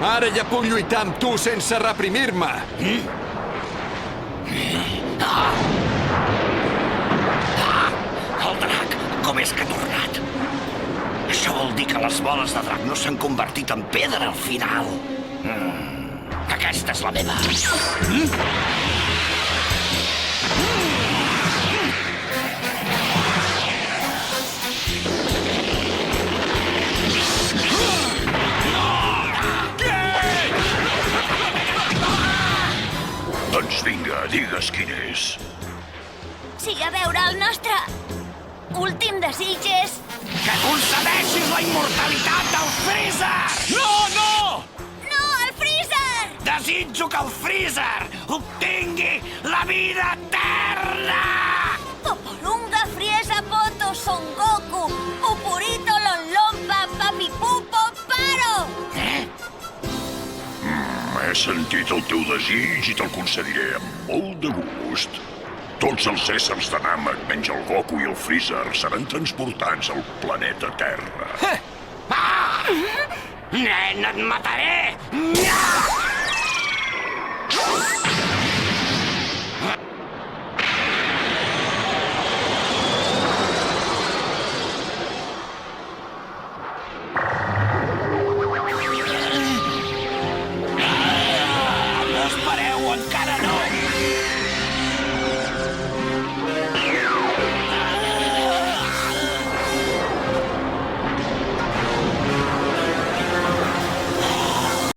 Ara ja puc lluitar amb tu sense reprimir-me. El drac, com és que ha tornat? Això vol dir que les boles de drac no s'han convertit en pedra al final. Aquesta és la meva. Doncs vinga, digues quin és. Sí, a veure, el nostre últim desig és... Que concedeixis la immortalitat del Freezer! No, no! No, el Freezer! Desitjo que el Freezer obtingui la vida eterna! Poporunga, Friesa, Poto, Son Goku, Pupurito, Lonlompa, Papipupo, Paro! He sentit el teu desig i te'l concediré amb molt de gust. Tots els éssers de Namek, menys el Goku i el Freezer, seran transportats al planeta Terra. Nen, et mataré!